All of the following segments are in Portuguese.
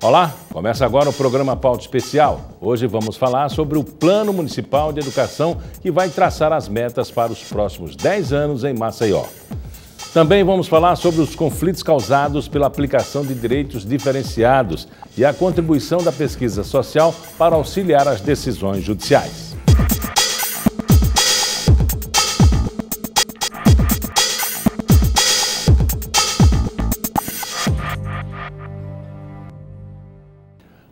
Olá, começa agora o programa Pauta Especial. Hoje vamos falar sobre o Plano Municipal de Educação que vai traçar as metas para os próximos 10 anos em Maceió. Também vamos falar sobre os conflitos causados pela aplicação de direitos diferenciados e a contribuição da pesquisa social para auxiliar as decisões judiciais.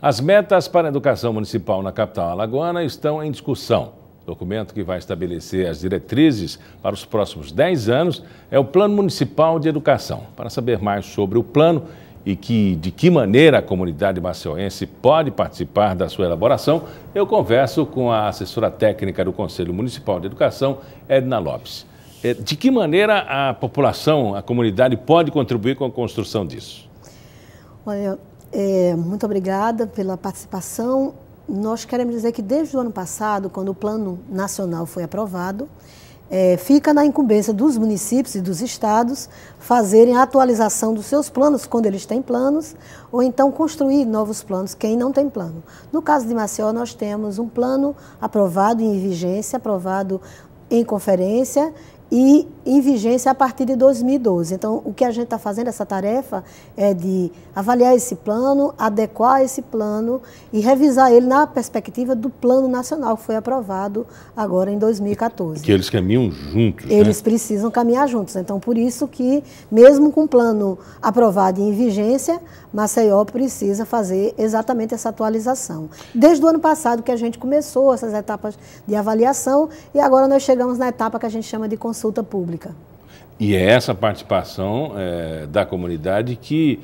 As metas para a educação municipal na capital alagoana estão em discussão. O documento que vai estabelecer as diretrizes para os próximos 10 anos é o Plano Municipal de Educação. Para saber mais sobre o plano e de que maneira a comunidade maceioense pode participar da sua elaboração, eu converso com a assessora técnica do Conselho Municipal de Educação, Edna Lopes. De que maneira a população, a comunidade pode contribuir com a construção disso? Olha, muito obrigada pela participação. Nós queremos dizer que desde o ano passado, quando o Plano Nacional foi aprovado, fica na incumbência dos municípios e dos estados fazerem a atualização dos seus planos, quando eles têm planos, ou então construir novos planos, quem não tem plano. No caso de Maceió, nós temos um plano aprovado em vigência, aprovado em conferência, e em vigência a partir de 2012. Então, o que a gente está fazendo, essa tarefa, é de avaliar esse plano, adequar esse plano e revisar ele na perspectiva do Plano Nacional, que foi aprovado agora em 2014. Que eles caminham juntos, Eles precisam caminhar juntos. Então, por isso que, mesmo com o plano aprovado e em vigência, Maceió precisa fazer exatamente essa atualização. Desde o ano passado que a gente começou essas etapas de avaliação e agora nós chegamos na etapa que a gente chama de consulta pública. E é essa participação da comunidade que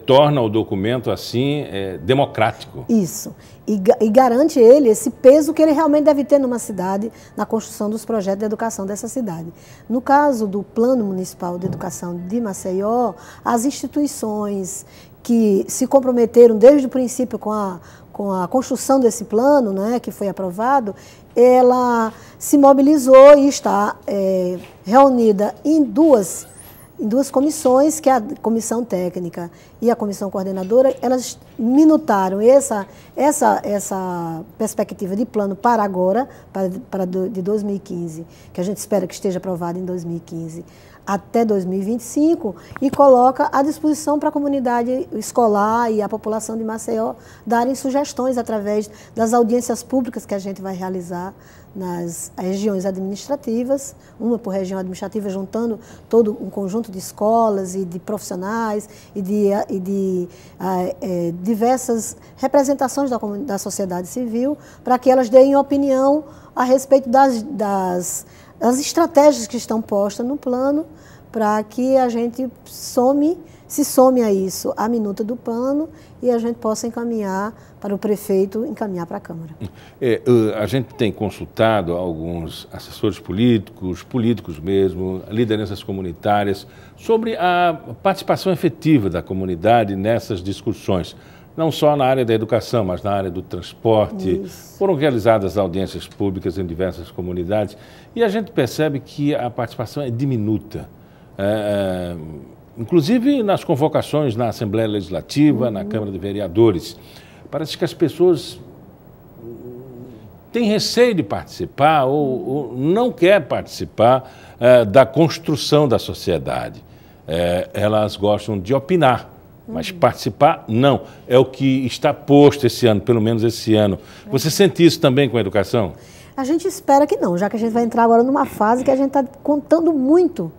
torna o documento assim democrático. Isso. E garante ele esse peso que ele realmente deve ter numa cidade, na construção dos projetos de educação dessa cidade. No caso do Plano Municipal de Educação de Maceió, as instituições que se comprometeram desde o princípio com a construção desse plano, né, que foi aprovado, ela se mobilizou e está reunida em duas comissões, que é a comissão técnica e a comissão coordenadora. Elas minutaram essa perspectiva de plano para agora, de 2015, que a gente espera que esteja aprovado em 2015, até 2025, e coloca à disposição para a comunidade escolar e a população de Maceió darem sugestões através das audiências públicas que a gente vai realizar nas regiões administrativas, uma por região administrativa, juntando todo um conjunto de escolas e de profissionais e de diversas representações da sociedade civil, para que elas deem opinião a respeito das estratégias que estão postas no plano, para que a gente se some a isso, a minuta do plano, e a gente possa encaminhar para o prefeito, encaminhar para a Câmara. A gente tem consultado alguns assessores políticos mesmo, lideranças comunitárias, sobre a participação efetiva da comunidade nessas discussões. Não só na área da educação, mas na área do transporte. Isso. Foram realizadas audiências públicas em diversas comunidades e a gente percebe que a participação é diminuta. Inclusive nas convocações na Assembleia Legislativa, na Câmara de Vereadores. Parece que as pessoas têm receio de participar ou não querem participar da construção da sociedade. Elas gostam de opinar. Mas participar, não. É o que está posto esse ano, pelo menos esse ano. Você sente isso também com a educação? A gente espera que não, já que a gente vai entrar agora numa fase que a gente está contando muito.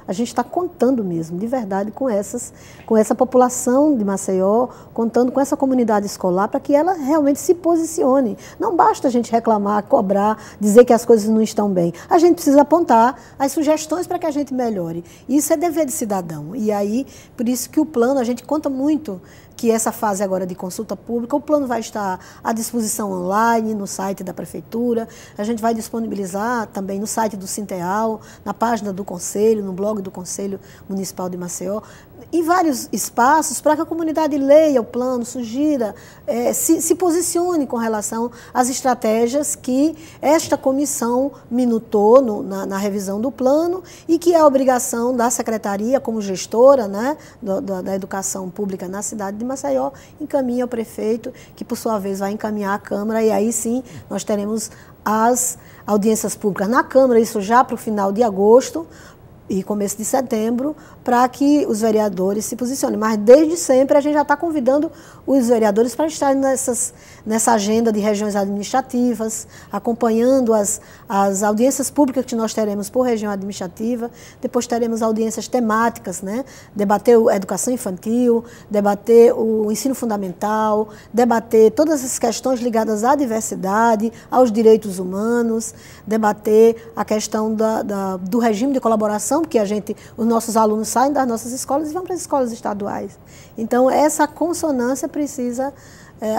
A gente está contando mesmo, de verdade, com essa população de Maceió, contando com essa comunidade escolar, para que ela realmente se posicione. Não basta a gente reclamar, cobrar, dizer que as coisas não estão bem. A gente precisa apontar as sugestões para que a gente melhore. Isso é dever de cidadão. E aí, por isso que o plano, a gente conta muito que essa fase agora de consulta pública, o plano vai estar à disposição online, no site da Prefeitura, a gente vai disponibilizar também no site do Sinteal, na página do Conselho, no blog do Conselho Municipal de Maceió. em vários espaços para que a comunidade leia o plano, sugira, se posicione com relação às estratégias que esta comissão minutou na revisão do plano e que é a obrigação da Secretaria, como gestora, né, da educação pública na cidade de Maceió, encaminha ao prefeito, que por sua vez vai encaminhar à Câmara, e aí sim nós teremos as audiências públicas na Câmara, isso já para o final de agosto e começo de setembro, para que os vereadores se posicionem. Mas desde sempre a gente já está convidando os vereadores para estarem nessa agenda de regiões administrativas, acompanhando as audiências públicas que nós teremos por região administrativa. Depois teremos audiências temáticas, né? Debater a educação infantil, debater o ensino fundamental, debater todas as questões ligadas à diversidade, aos direitos humanos, debater a questão do regime de colaboração, porque os nossos alunos saem das nossas escolas e vão para as escolas estaduais. Então, essa consonância precisa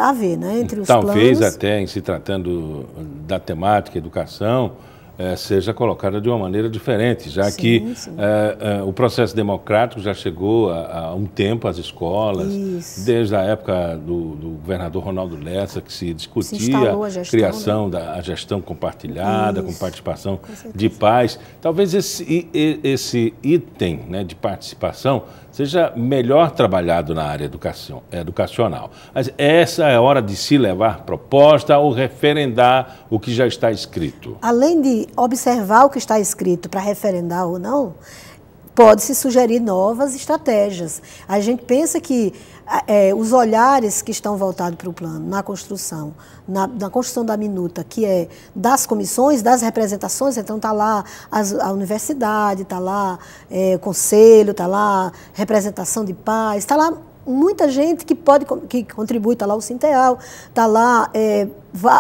haver, né, entre os planos. Talvez até, em se tratando da temática educação, seja colocada de uma maneira diferente, já que o processo democrático já chegou há um tempo às escolas, desde a época do governador Ronaldo Lessa, que se discutia a criação da gestão compartilhada, com participação de pais. Talvez esse item, né, de participação seja melhor trabalhado na área educacional. Mas essa é a hora de se levar proposta ou referendar o que já está escrito. Além de observar o que está escrito para referendar ou não, pode-se sugerir novas estratégias. A gente pensa que os olhares que estão voltados para o plano, na construção, na construção da minuta, que é das comissões, das representações, então está lá a universidade, está lá o conselho, está lá representação de pais, está lá muita gente que contribui, está lá o Sinteal, está lá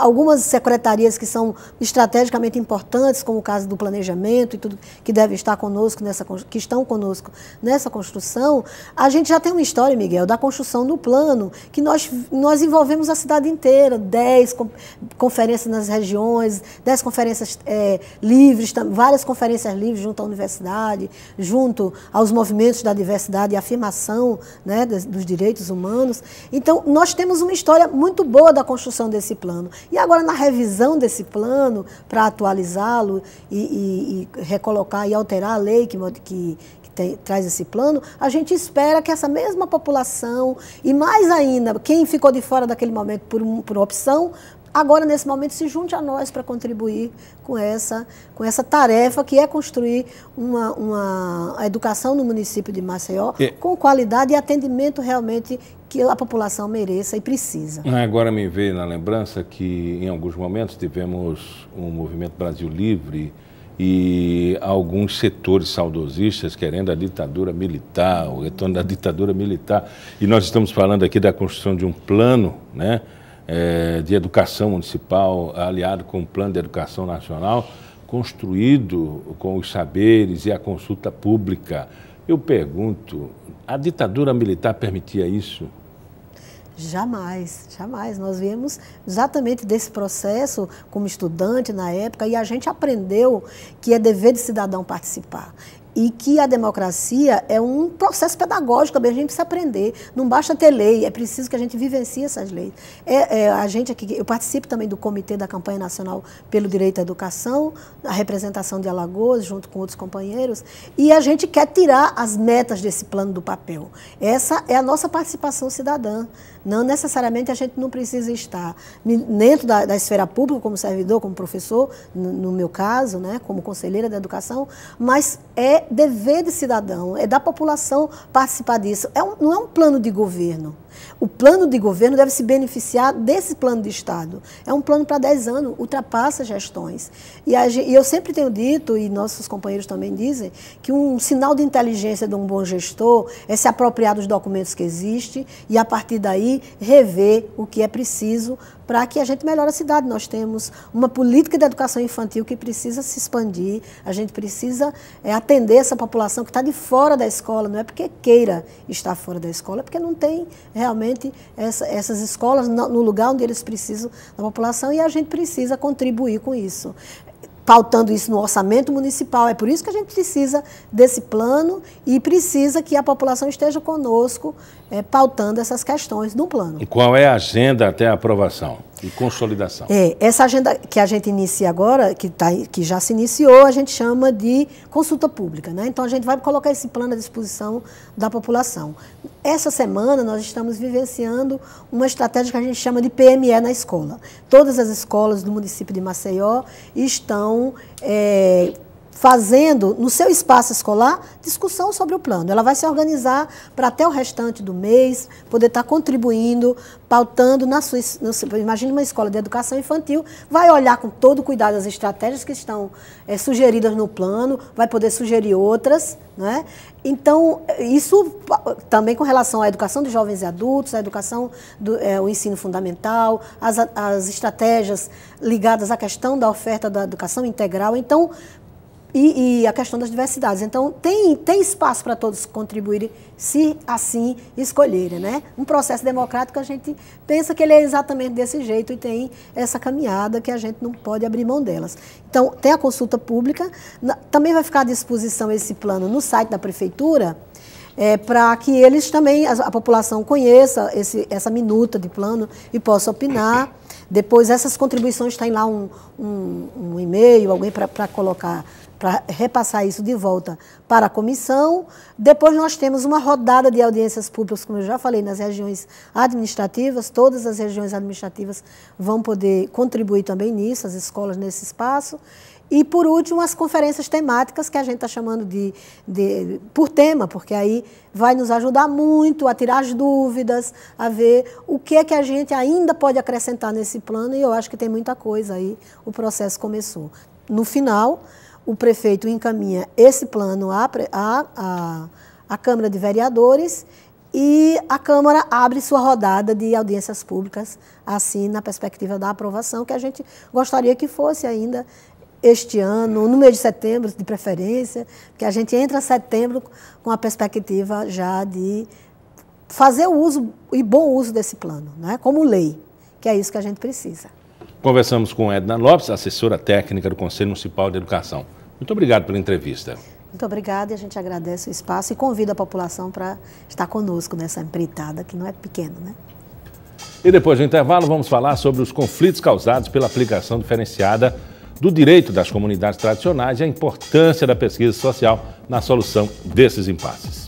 algumas secretarias que são estrategicamente importantes, como o caso do planejamento e tudo, que deve estar conosco que estão conosco nessa construção. A gente já tem uma história, Miguel, da construção do plano, que nós envolvemos a cidade inteira, 10 conferências nas regiões, 10 conferências livres, várias conferências livres junto à universidade, junto aos movimentos da diversidade e afirmação, né, dos direitos humanos. Então, nós temos uma história muito boa da construção desse plano. E agora, na revisão desse plano, para atualizá-lo e recolocar e alterar a lei que traz esse plano, a gente espera que essa mesma população, e mais ainda, quem ficou de fora daquele momento por opção, agora, nesse momento, se junte a nós para contribuir com essa tarefa, que é construir uma educação no município de Maceió com qualidade e atendimento realmente que a população mereça e precisa. Agora me veio na lembrança que, em alguns momentos, tivemos um movimento Brasil Livre e alguns setores saudosistas querendo a ditadura militar, o retorno da ditadura militar. E nós estamos falando aqui da construção de um plano, né, de educação municipal, aliado com o Plano de Educação Nacional, construído com os saberes e a consulta pública. Eu pergunto, a ditadura militar permitia isso? Jamais, jamais. Nós viemos exatamente desse processo como estudante na época e a gente aprendeu que é dever de cidadão participar. E que a democracia é um processo pedagógico, também a gente precisa aprender. Não basta ter lei, é preciso que a gente vivencie essas leis. A gente aqui, eu participo também do Comitê da Campanha Nacional pelo Direito à Educação, a representação de Alagoas, junto com outros companheiros, e a gente quer tirar as metas desse plano do papel. Essa é a nossa participação cidadã. Não necessariamente a gente não precisa estar dentro da esfera pública, como servidor, como professor, no meu caso, né, como conselheira da educação, mas é dever de cidadão, é da população participar disso. Não é um plano de governo. O plano de governo deve se beneficiar desse plano de Estado. É um plano para 10 anos, ultrapassa gestões. E eu sempre tenho dito, e nossos companheiros também dizem, que um sinal de inteligência de um bom gestor é se apropriar dos documentos que existem e, a partir daí, rever o que é preciso para que a gente melhore a cidade. Nós temos uma política de educação infantil que precisa se expandir, a gente precisa atender essa população que está de fora da escola, não é porque queira estar fora da escola, é porque não tem realmente essas escolas no lugar onde eles precisam da população e a gente precisa contribuir com isso. pautando isso no orçamento municipal. É por isso que a gente precisa desse plano e precisa que a população esteja conosco pautando essas questões no plano. E qual é a agenda até a aprovação e consolidação? Essa agenda que a gente inicia agora, que já se iniciou, a gente chama de consulta pública, né? Então, a gente vai colocar esse plano à disposição da população. Essa semana, nós estamos vivenciando uma estratégia que a gente chama de PME na escola. Todas as escolas do município de Maceió estão fazendo, no seu espaço escolar, discussão sobre o plano. Ela vai se organizar para até o restante do mês poder estar contribuindo, pautando na sua... Imagine uma escola de educação infantil, vai olhar com todo cuidado as estratégias que estão sugeridas no plano, vai poder sugerir outras, né? Então, isso também com relação à educação de jovens e adultos, à educação o ensino fundamental, as estratégias ligadas à questão da oferta da educação integral. Então, e a questão das diversidades. Então, tem espaço para todos contribuírem, se assim escolherem, né? Um processo democrático, a gente pensa que ele é exatamente desse jeito e tem essa caminhada que a gente não pode abrir mão delas. Então, tem a consulta pública, também vai ficar à disposição esse plano no site da Prefeitura, para que eles também, a população conheça essa minuta de plano e possa opinar. Depois, essas contribuições têm lá um e-mail, alguém para colocar, para repassar isso de volta para a comissão. Depois nós temos uma rodada de audiências públicas, como eu já falei, nas regiões administrativas. Todas as regiões administrativas vão poder contribuir também nisso, as escolas nesse espaço. E, por último, as conferências temáticas, que a gente está chamando por tema, porque aí vai nos ajudar muito a tirar as dúvidas, a ver o que é que a gente ainda pode acrescentar nesse plano, e eu acho que tem muita coisa aí, o processo começou. No final, o prefeito encaminha esse plano à Câmara de Vereadores e a Câmara abre sua rodada de audiências públicas, assim, na perspectiva da aprovação, que a gente gostaria que fosse ainda este ano, no mês de setembro, de preferência, que a gente entra em setembro com a perspectiva já de fazer o uso e bom uso desse plano, né, como lei, que é isso que a gente precisa. Conversamos com Edna Lopes, assessora técnica do Conselho Municipal de Educação. Muito obrigado pela entrevista. Muito obrigada, e a gente agradece o espaço e convida a população para estar conosco nessa empreitada, que não é pequena, né? E depois do intervalo, vamos falar sobre os conflitos causados pela aplicação diferenciada do direito das comunidades tradicionais e a importância da pesquisa social na solução desses impasses.